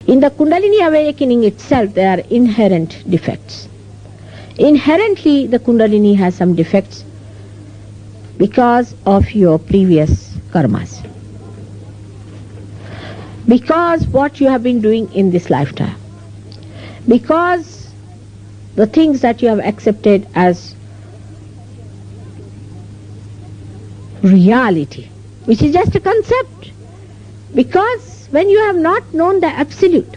In the Kundalini awakening itself, there are inherent defects. Inherently, the Kundalini has some defects because of your previous karmas. Because what you have been doing in this lifetime. Because the things that you have accepted as reality, which is just a concept. Because when you have not known the absolute,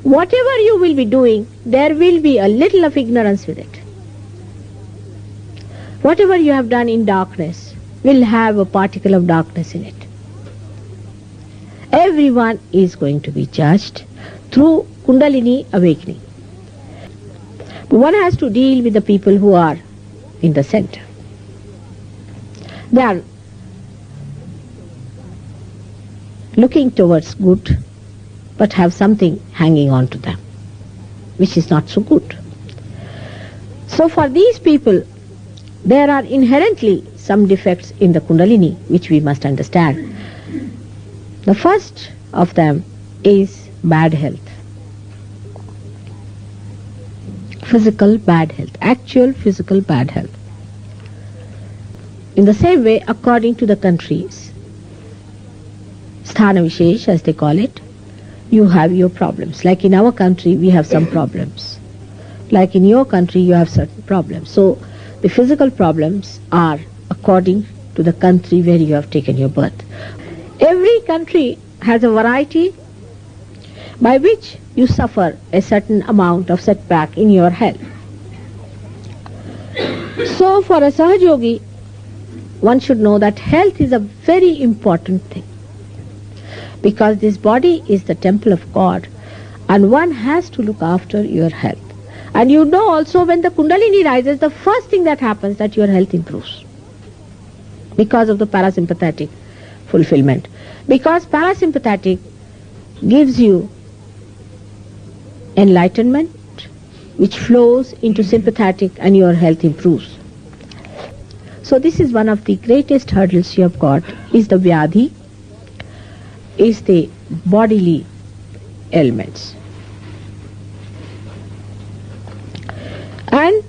whatever you will be doing, there will be a little of ignorance with it. Whatever you have done in darkness will have a particle of darkness in it. Everyone is going to be judged through Kundalini awakening. But one has to deal with the people who are in the center. They are looking towards good, but have something hanging on to them, which is not so good. So for these people, there are inherently some defects in the Kundalini, which we must understand. The first of them is bad health. Physical bad health, actual physical bad health. In the same way, according to the countries, Sthana Vishesh as they call it, you have your problems. Like in our country, we have some problems. Like in your country, you have certain problems. So the physical problems are according to the country where you have taken your birth. Every country has a variety by which you suffer a certain amount of setback in your health. So for a Sahaja Yogi, one should know that health is a very important thing, because this body is the temple of God and one has to look after your health. And you know also, when the Kundalini rises, the first thing that happens that your health improves because of the parasympathetic fulfillment. Because parasympathetic gives you enlightenment which flows into sympathetic and your health improves. So this is one of the greatest hurdles you have got, is the vyadhi, is the bodily ailments. And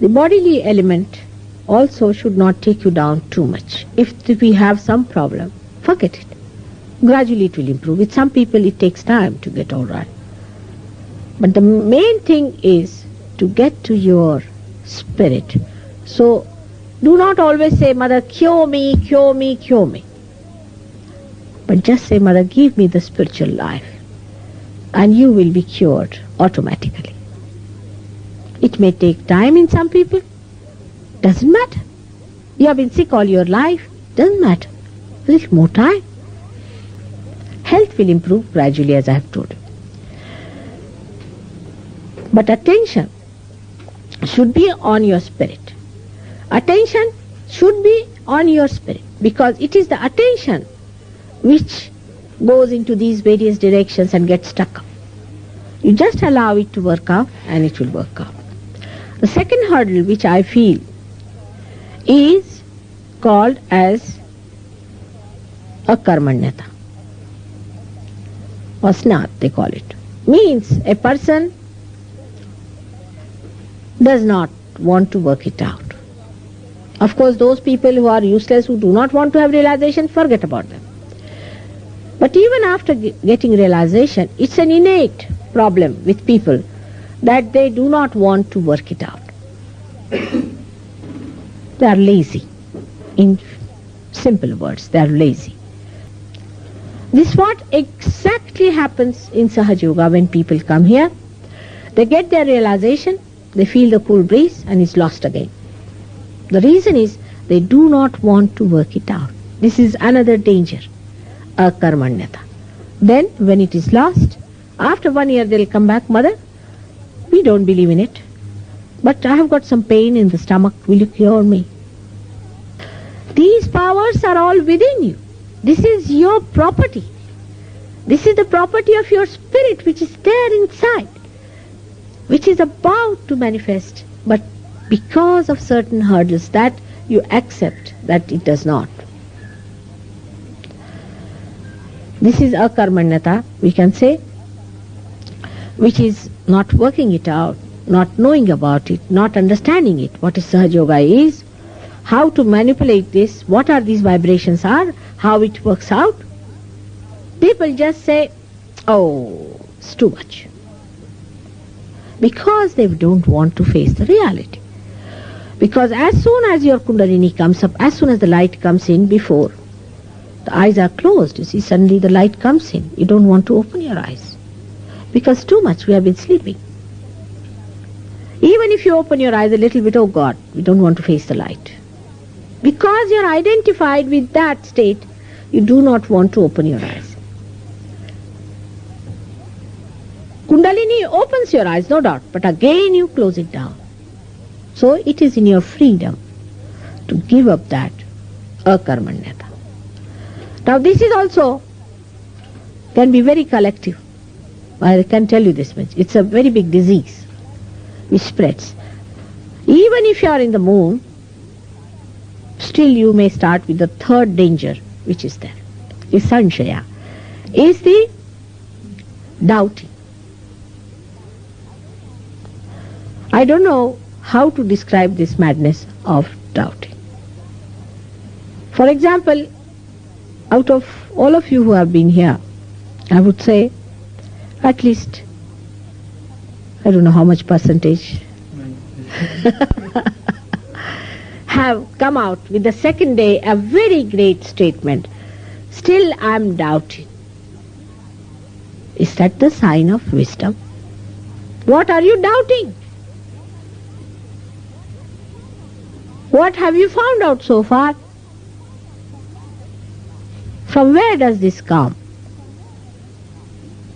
the bodily element also should not take you down too much. If we have some problem, forget it. Gradually it will improve. With some people it takes time to get all right. But the main thing is to get to your spirit. So do not always say, Mother, cure me, cure me, cure me. But just say, Mother, give me the spiritual life. And you will be cured automatically. It may take time in some people. Doesn't matter. You have been sick all your life. Doesn't matter. A little more time. Health will improve gradually, as I have told you. But attention should be on your spirit. Attention should be on your spirit, because it is the attention which goes into these various directions and gets stuck up. You just allow it to work out and it will work out. The second hurdle which I feel is called as a karmanyata, or snat they call it. Means a person does not want to work it out. Of course, those people who are useless, who do not want to have realization, forget about them. But even after getting realization, it's an innate problem with people that they do not want to work it out. They are lazy. In simple words, they are lazy. This is what exactly happens in Sahaja Yoga when people come here. They get their realization, they feel the cool breeze, and it's lost again. The reason is they do not want to work it out. This is another danger, a karmanyata. Then when it is lost, after 1 year they'll come back, Mother, we don't believe in it, but I have got some pain in the stomach, will you cure me? These powers are all within you. This is your property. This is the property of your spirit which is there inside, which is about to manifest, but because of certain hurdles that you accept that it does not. This is akarmanyata, we can say, which is not working it out, not knowing about it, not understanding it. What is Sahaja Yoga is, how to manipulate this, what are these vibrations are, how it works out. People just say, oh, it's too much. Because they don't want to face the reality. Because as soon as your Kundalini comes up, as soon as the light comes in, before the eyes are closed, you see, suddenly the light comes in. You don't want to open your eyes. Because too much we have been sleeping. Even if you open your eyes a little bit, oh God, we don't want to face the light. Because you are identified with that state, you do not want to open your eyes. Kundalini opens your eyes, no doubt, but again you close it down. So it is in your freedom to give up that akarmanyata. Now this is also, can be very collective. I can tell you this much. It's a very big disease which spreads. Even if you are in the moon, still you may start with the third danger which is there. Is sanshaya. Is the doubting. I don't know how to describe this madness of doubting. For example, out of all of you who have been here, I would say at least, I don't know how much percentage, have come out with the second day a very great statement. Still I am doubting. Is that the sign of wisdom? What are you doubting? What have you found out so far? From where does this come?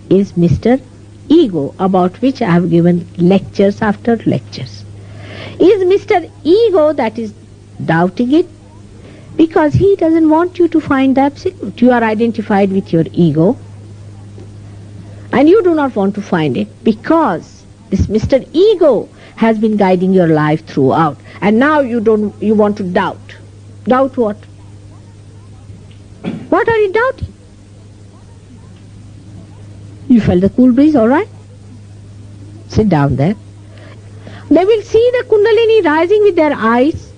Is Mr. Ego, about which I have given lectures after lectures. Is Mr. Ego that is doubting it? Because he doesn't want you to find the absolute. You are identified with your ego and you do not want to find it because this Mr. Ego has been guiding your life throughout. And now you want to doubt. Doubt what? What are you doubting? You felt the cool breeze, all right? Sit down there. They will see the Kundalini rising with their eyes.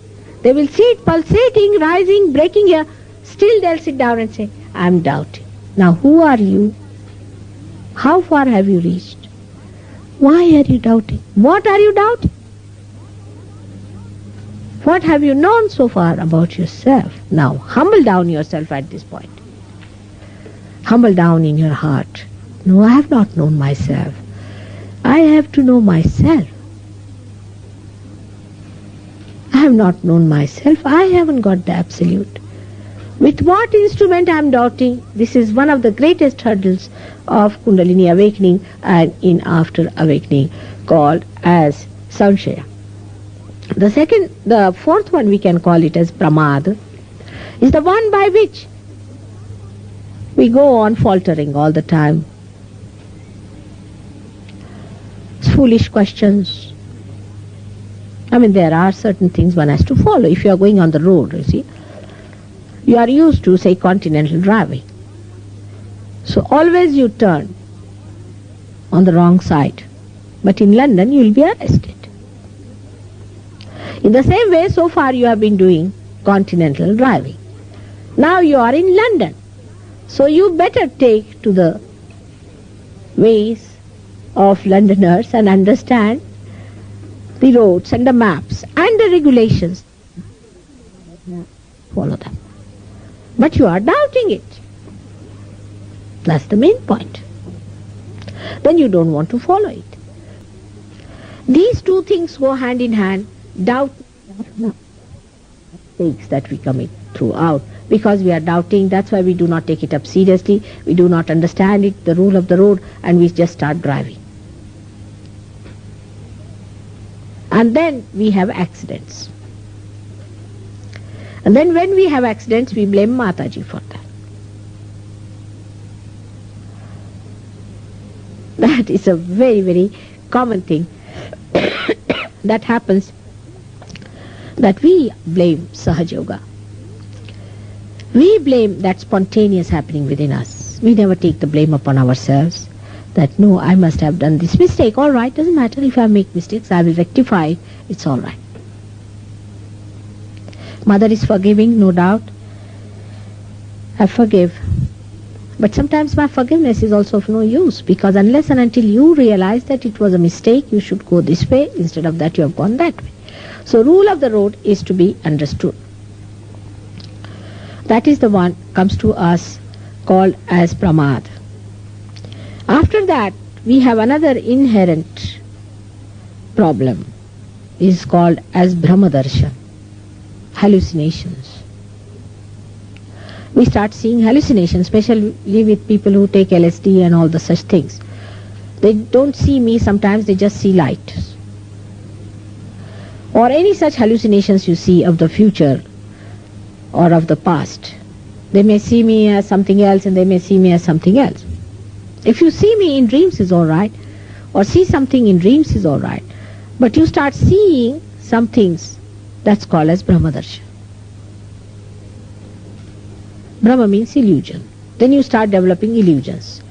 They will see it pulsating, rising, breaking here. Still they'll sit down and say, I'm doubting. Now who are you? How far have you reached? Why are you doubting? What are you doubting? What have you known so far about yourself? Now humble down yourself at this point. Humble down in your heart. No, I have not known myself. I have to know myself. I have not known myself. I haven't got the absolute. With what instrument I am doubting? This is one of the greatest hurdles of Kundalini awakening and in after awakening, called as sanshaya. The fourth one we can call it as pramad, is the one by which we go on faltering all the time. Foolish questions. I mean, there are certain things one has to follow. If you are going on the road, you see, you are used to, say, continental driving. So always you turn on the wrong side. But in London, you will be arrested. In the same way, so far you have been doing continental driving. Now you are in London. So you better take to the ways of Londoners and understand the roads and the maps and the regulations. Follow them. But you are doubting it. That's the main point. Then you don't want to follow it. These two things go hand in hand. Doubt mistakes that we commit throughout. Because we are doubting, that's why we do not take it up seriously. We do not understand it, the rule of the road, and we just start driving. And then we have accidents. And then when we have accidents, we blame Mataji for that. That is a very, very common thing that happens, that we blame Sahaja Yoga. We blame that spontaneous happening within us. We never take the blame upon ourselves that no, I must have done this mistake. All right, doesn't matter if I make mistakes, I will rectify. It's all right. Mother is forgiving, no doubt. I forgive. But sometimes my forgiveness is also of no use, because unless and until you realize that it was a mistake, you should go this way, instead of that you have gone that way. So rule of the road is to be understood. That is the one comes to us called as pramad. After that, we have another inherent problem, is called as brahmadarshan, hallucinations. We start seeing hallucinations, especially with people who take LSD and all the such things. They don't see me sometimes, they just see light. Or any such hallucinations you see of the future or of the past. They may see me as something else and they may see me as something else. If you see me in dreams is all right, or see something in dreams is all right, but you start seeing some things, that's called as brahmadarshan. Brahma means illusion. Then you start developing illusions.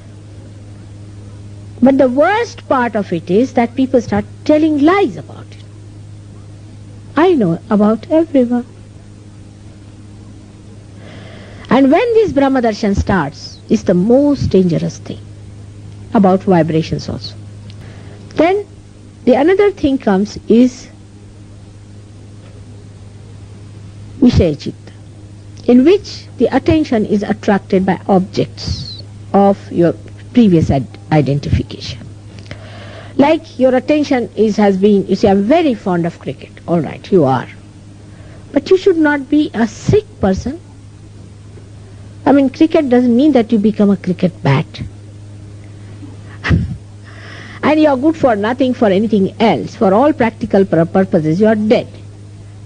But the worst part of it is that people start telling lies about it. I know about everyone. And when this brahmadarshan starts, it's the most dangerous thing, about vibrations also. Then the another thing comes is Vishaya-chitta, in which the attention is attracted by objects of your previous identification. Like your attention has been, you say, I'm very fond of cricket. All right, you are. But you should not be a sick person. I mean, cricket doesn't mean that you become a cricket bat. And you are good for nothing, for anything else. For all practical purposes, you are dead.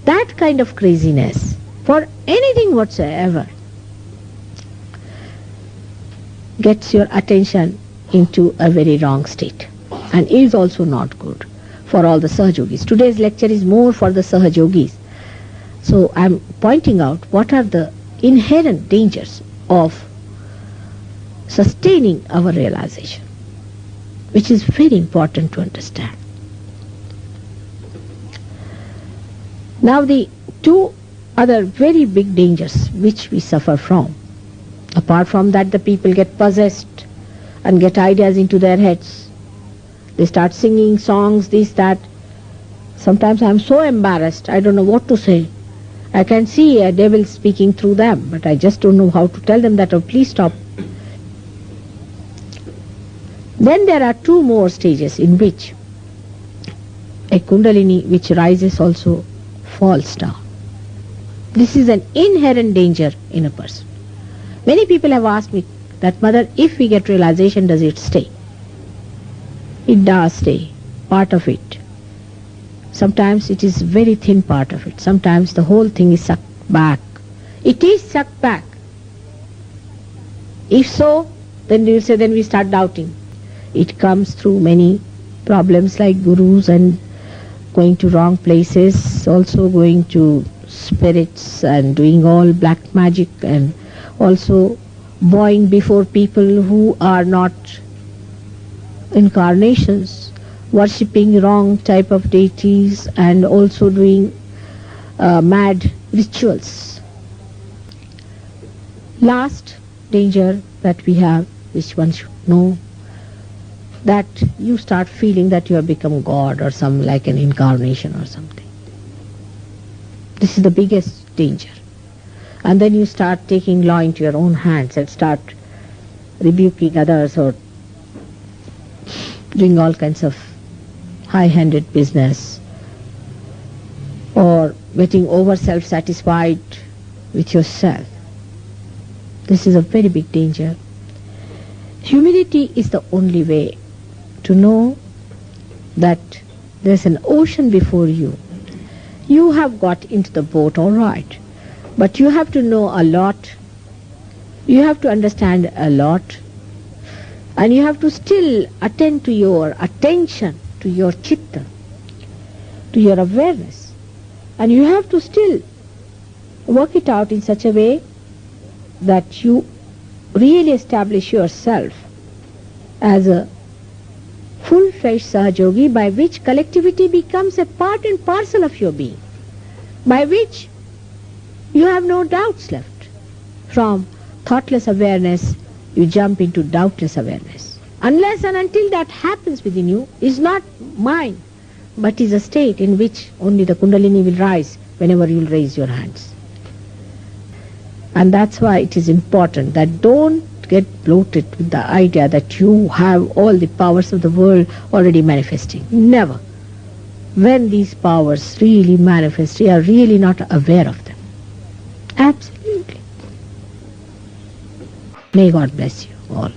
That kind of craziness, for anything whatsoever, gets your attention into a very wrong state and is also not good for all the Sahaja Yogis. Today's lecture is more for the Sahaja Yogis. So I am pointing out what are the inherent dangers of sustaining our realization, which is very important to understand. Now the two other very big dangers which we suffer from, apart from that the people get possessed and get ideas into their heads. They start singing songs, this, that. Sometimes I am so embarrassed, I don't know what to say. I can see a devil speaking through them, but I just don't know how to tell them that, oh, please stop. Then there are two more stages in which a kundalini which rises also falls down. This is an inherent danger in a person. Many people have asked me that, Mother, if we get realization, does it stay? It does stay, part of it. Sometimes it is very thin part of it. Sometimes the whole thing is sucked back. It is sucked back. If so, then you will say, then we start doubting. It comes through many problems like gurus and going to wrong places, also going to spirits and doing all black magic, and also bowing before people who are not incarnations, worshipping wrong type of deities, and also doing mad rituals. Last danger that we have, which one should know, that you start feeling that you have become God or some like an incarnation or something. This is the biggest danger. And then you start taking law into your own hands and start rebuking others or doing all kinds of high-handed business, or getting over self-satisfied with yourself. This is a very big danger. Humility is the only way to know that there's an ocean before you. You have got into the boat, all right, but you have to know a lot, you have to understand a lot, and you have to still attend to your attention, to your chitta, to your awareness, and you have to still work it out in such a way that you really establish yourself as a full-fledged Sahaja Yogi, by which collectivity becomes a part and parcel of your being, by which you have no doubts left. From thoughtless awareness, you jump into doubtless awareness. Unless and until that happens within you, is not mine, but is a state in which only the Kundalini will rise whenever you will raise your hands. And that's why it is important that don't get bloated with the idea that you have all the powers of the world already manifesting. Never. When these powers really manifest, you are really not aware of them. Absolutely. May God bless you all.